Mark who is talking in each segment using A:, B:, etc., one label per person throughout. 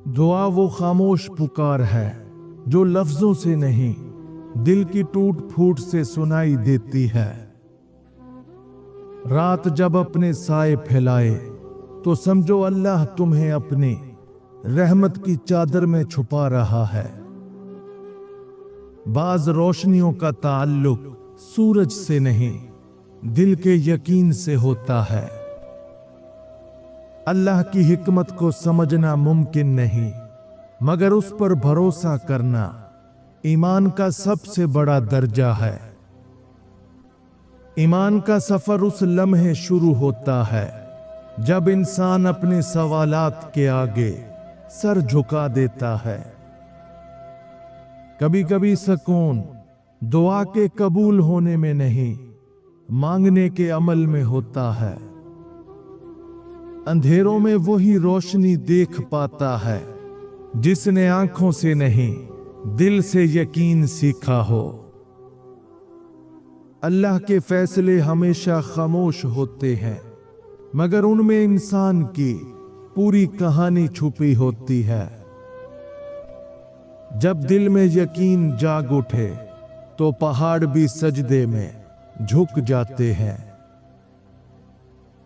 A: दुआ वो खामोश पुकार है जो लफ्जों से नहीं, दिल की टूट फूट से सुनाई देती है। रात जब अपने साए फैलाए तो समझो अल्लाह तुम्हें अपनी रहमत की चादर में छुपा रहा है। बाज रोशनियों का ताल्लुक सूरज से नहीं, दिल के यकीन से होता है। अल्लाह की हिकमत को समझना मुमकिन नहीं, मगर उस पर भरोसा करना ईमान का सबसे बड़ा दर्जा है। ईमान का सफर उस लम्हे शुरू होता है जब इंसान अपने सवालात के आगे सर झुका देता है। कभी कभी सुकून दुआ के कबूल होने में नहीं, मांगने के अमल में होता है। अंधेरों में वही रोशनी देख पाता है जिसने आंखों से नहीं, दिल से यकीन सीखा हो। अल्लाह के फैसले हमेशा खामोश होते हैं, मगर उनमें इंसान की पूरी कहानी छुपी होती है। जब दिल में यकीन जाग उठे तो पहाड़ भी सजदे में झुक जाते हैं।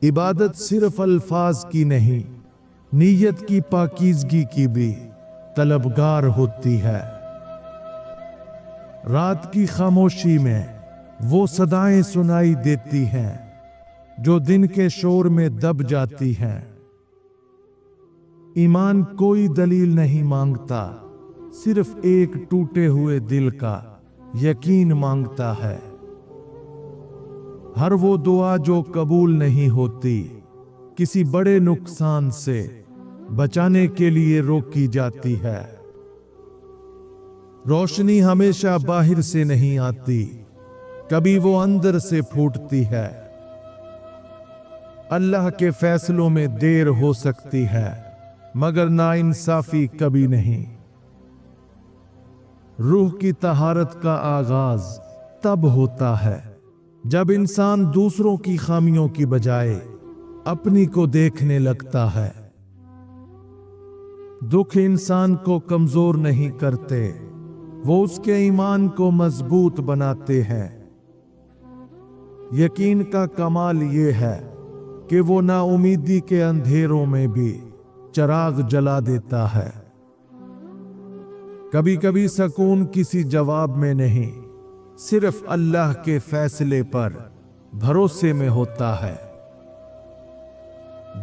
A: इबादत सिर्फ अल्फाज की नहीं, नीयत की पाकीज़गी की भी तलबगार होती है। रात की खामोशी में वो सदाएं सुनाई देती हैं जो दिन के शोर में दब जाती हैं। ईमान कोई दलील नहीं मांगता, सिर्फ एक टूटे हुए दिल का यकीन मांगता है। हर वो दुआ जो कबूल नहीं होती, किसी बड़े नुकसान से बचाने के लिए रोकी जाती है। रोशनी हमेशा बाहर से नहीं आती, कभी वो अंदर से फूटती है। अल्लाह के फैसलों में देर हो सकती है, मगर नाइंसाफी कभी नहीं। रूह की तहारत का आगाज तब होता है जब इंसान दूसरों की खामियों की बजाय अपनी को देखने लगता है। दुख इंसान को कमजोर नहीं करते, वो उसके ईमान को मजबूत बनाते हैं। यकीन का कमाल ये है कि वो नाउमीदी के अंधेरों में भी चिराग जला देता है। कभी कभी सुकून किसी जवाब में नहीं, सिर्फ अल्लाह के फैसले पर भरोसे में होता है।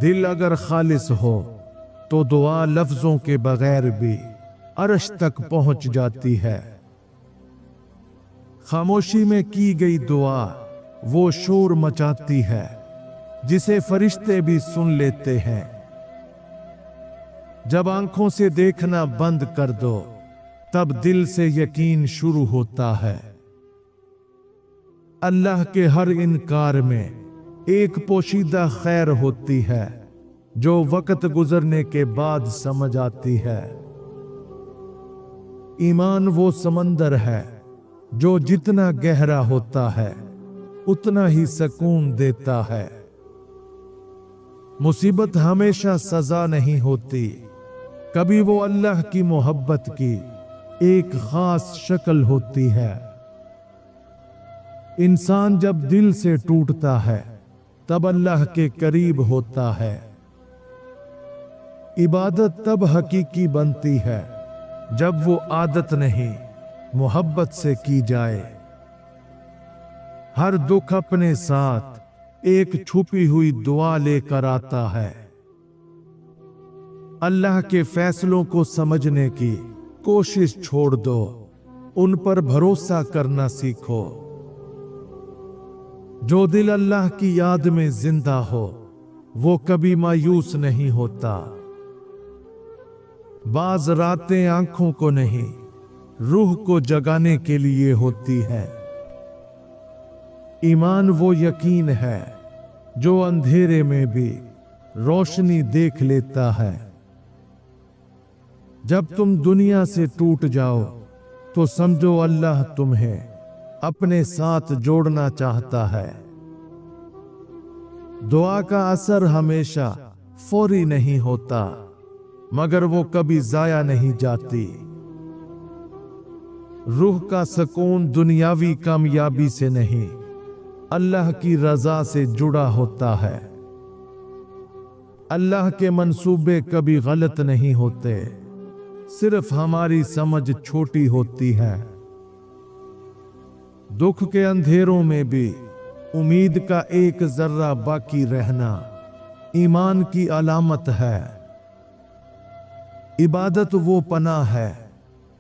A: दिल अगर खालिस हो तो दुआ लफ्जों के बगैर भी अर्श तक पहुंच जाती है। खामोशी में की गई दुआ वो शोर मचाती है जिसे फरिश्ते भी सुन लेते हैं। जब आंखों से देखना बंद कर दो, तब दिल से यकीन शुरू होता है। अल्लाह के हर इनकार में एक पोशीदा खैर होती है जो वक्त गुजरने के बाद समझ आती है। ईमान वो समंदर है जो जितना गहरा होता है उतना ही सुकून देता है। मुसीबत हमेशा सजा नहीं होती, कभी वो अल्लाह की मोहब्बत की एक खास शक्ल होती है। इंसान जब दिल से टूटता है तब अल्लाह के करीब होता है। इबादत तब हकीकी बनती है जब वो आदत नहीं, मोहब्बत से की जाए। हर दुख अपने साथ एक छुपी हुई दुआ लेकर आता है। अल्लाह के फैसलों को समझने की कोशिश छोड़ दो, उन पर भरोसा करना सीखो। जो दिल अल्लाह की याद में जिंदा हो वो कभी मायूस नहीं होता। बाज रातें आंखों को नहीं, रूह को जगाने के लिए होती है। ईमान वो यकीन है जो अंधेरे में भी रोशनी देख लेता है। जब तुम दुनिया से टूट जाओ तो समझो अल्लाह तुम्हें अपने साथ जोड़ना चाहता है। दुआ का असर हमेशा फौरी नहीं होता, मगर वो कभी जाया नहीं जाती। रूह का सुकून दुनियावी कामयाबी से नहीं, अल्लाह की रजा से जुड़ा होता है। अल्लाह के मंसूबे कभी गलत नहीं होते, सिर्फ हमारी समझ छोटी होती है। दुख के अंधेरों में भी उम्मीद का एक जर्रा बाकी रहना ईमान की अलामत है। इबादत वो पनाह है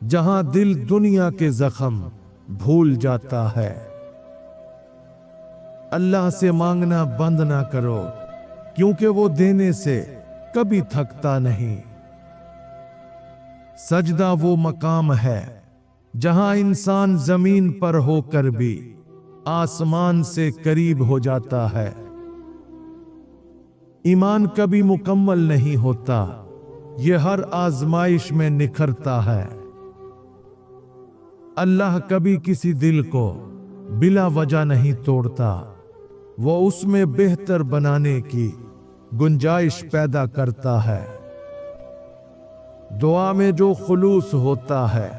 A: जहां दिल दुनिया के जख्म भूल जाता है। अल्लाह से मांगना बंद ना करो, क्योंकि वो देने से कभी थकता नहीं। सजदा वो मकाम है जहां इंसान जमीन पर होकर भी आसमान से करीब हो जाता है। ईमान कभी मुकम्मल नहीं होता, ये हर आजमाइश में निखरता है। अल्लाह कभी किसी दिल को बिला वजह नहीं तोड़ता, वो उसमें बेहतर बनाने की गुंजाइश पैदा करता है। दुआ में जो खुलूस होता है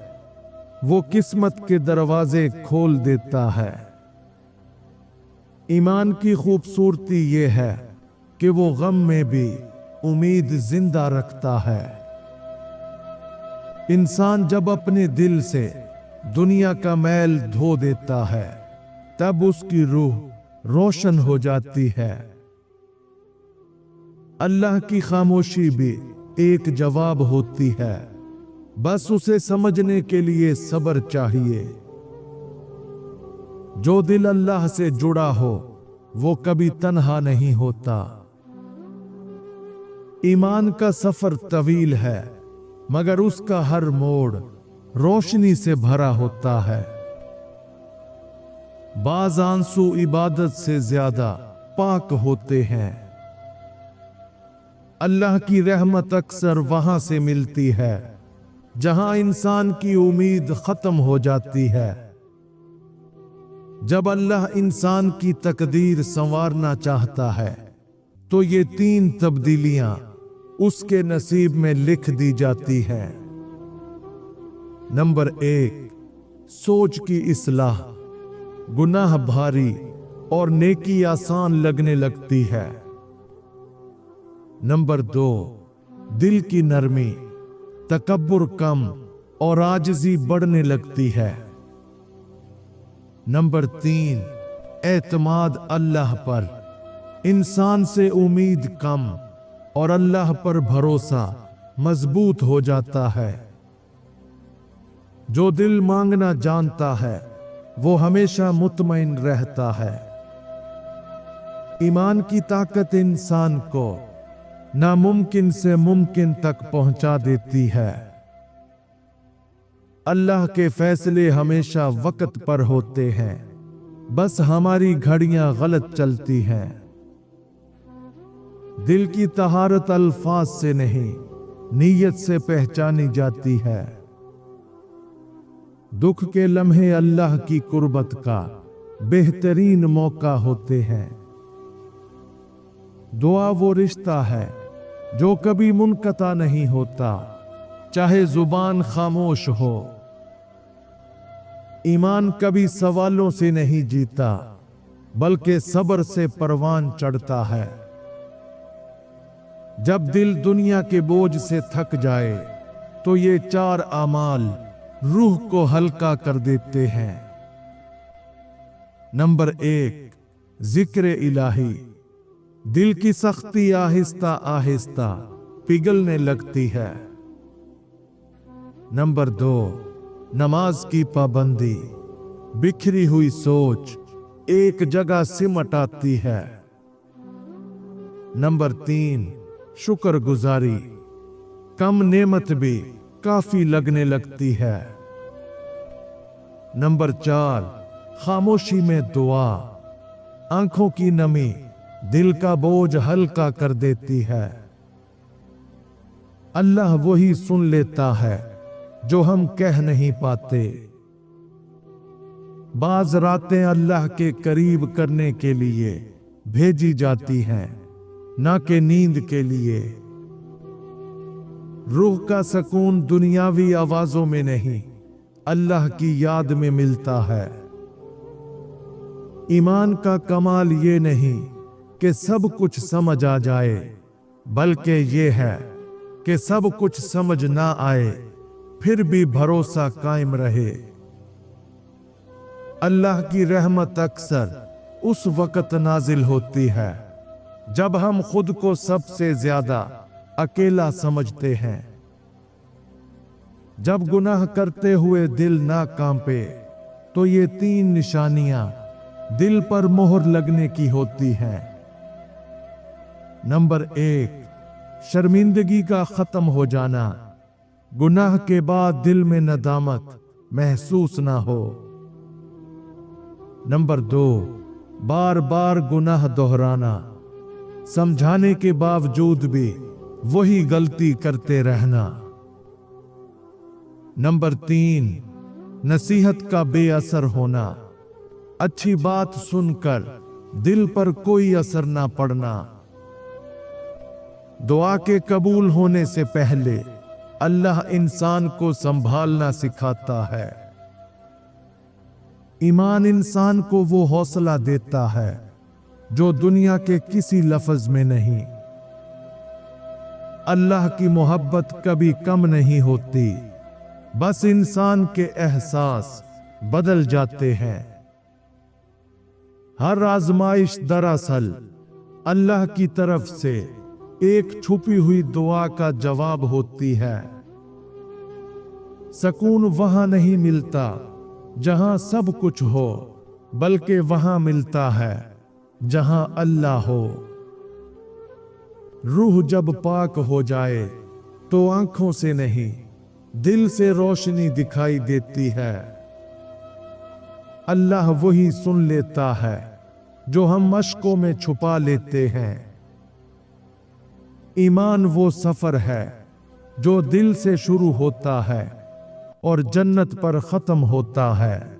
A: वो किस्मत के दरवाजे खोल देता है। ईमान की खूबसूरती ये है कि वो गम में भी उम्मीद जिंदा रखता है। इंसान जब अपने दिल से दुनिया का मैल धो देता है, तब उसकी रूह रोशन हो जाती है। अल्लाह की खामोशी भी एक जवाब होती है, बस उसे समझने के लिए सब्र चाहिए। जो दिल अल्लाह से जुड़ा हो वो कभी तन्हा नहीं होता। ईमान का सफर तवील है, मगर उसका हर मोड़ रोशनी से भरा होता है। बाज़ आंसू इबादत से ज्यादा पाक होते हैं। अल्लाह की रहमत अक्सर वहां से मिलती है जहां इंसान की उम्मीद खत्म हो जाती है। जब अल्लाह इंसान की तकदीर संवारना चाहता है तो ये 3 तब्दीलियां उसके नसीब में लिख दी जाती है। नंबर 1, सोच की इस्लाह। गुनाह भारी और नेकी आसान लगने लगती है। नंबर 2, दिल की नरमी। तकब्बुर कम और आजिज़ी बढ़ने लगती है। नंबर 3, एतमाद अल्लाह पर। इंसान से उम्मीद कम और अल्लाह पर भरोसा मजबूत हो जाता है। जो दिल मांगना जानता है वो हमेशा मुतमईन रहता है। ईमान की ताकत इंसान को नामुमकिन से मुमकिन तक पहुंचा देती है। अल्लाह के फैसले हमेशा वक्त पर होते हैं, बस हमारी घड़ियां गलत चलती हैं। दिल की तहारत अल्फाज से नहीं, नीयत से पहचानी जाती है। दुख के लम्हे अल्लाह की कुर्बत का बेहतरीन मौका होते हैं। दुआ वो रिश्ता है जो कभी मुनक़ता नहीं होता, चाहे जुबान खामोश हो। ईमान कभी सवालों से नहीं जीता, बल्कि सब्र से परवान चढ़ता है। जब दिल दुनिया के बोझ से थक जाए तो ये 4 आमाल रूह को हल्का कर देते हैं। नंबर 1, जिक्र इलाही। दिल की सख्ती आहिस्ता आहिस्ता पिघलने लगती है। नंबर 2, नमाज की पाबंदी। बिखरी हुई सोच एक जगह सिमट आती है। नंबर 3, शुक्रगुजारी। कम नेमत भी काफी लगने लगती है। नंबर 4, खामोशी में दुआ। आंखों की नमी दिल का बोझ हल्का कर देती है। अल्लाह वही सुन लेता है जो हम कह नहीं पाते। बाज रातें अल्लाह के करीब करने के लिए भेजी जाती हैं, ना कि नींद के लिए। रूह का सुकून दुनियावी आवाजों में नहीं, अल्लाह की याद में मिलता है। ईमान का कमाल ये नहीं कि सब कुछ समझ आ जाए, बल्कि ये है कि सब कुछ समझ ना आए फिर भी भरोसा कायम रहे। अल्लाह की रहमत अक्सर उस वक्त नाजिल होती है जब हम खुद को सबसे ज्यादा अकेला समझते हैं। जब गुनाह करते हुए दिल ना कांपे तो ये 3 निशानियां दिल पर मोहर लगने की होती हैं। नंबर 1, शर्मिंदगी का खत्म हो जाना। गुनाह के बाद दिल में नदामत महसूस ना हो। नंबर 2, बार बार गुनाह दोहराना, समझाने के बावजूद भी वही गलती करते रहना। नंबर 3, नसीहत का बेअसर होना, अच्छी बात सुनकर दिल पर कोई असर ना पड़ना। दुआ के कबूल होने से पहले अल्लाह इंसान को संभालना सिखाता है। ईमान इंसान को वो हौसला देता है जो दुनिया के किसी लफ्ज में नहीं। अल्लाह की मोहब्बत कभी कम नहीं होती, बस इंसान के एहसास बदल जाते हैं। हर आजमाइश दरअसल अल्लाह की तरफ से एक छुपी हुई दुआ का जवाब होती है। सुकून वहां नहीं मिलता जहां सब कुछ हो, बल्कि वहां मिलता है जहां अल्लाह हो। रूह जब पाक हो जाए तो आंखों से नहीं, दिल से रोशनी दिखाई देती है। अल्लाह वही सुन लेता है जो हम मशकों में छुपा लेते हैं। ईमान वो सफर है जो दिल से शुरू होता है और जन्नत पर खत्म होता है।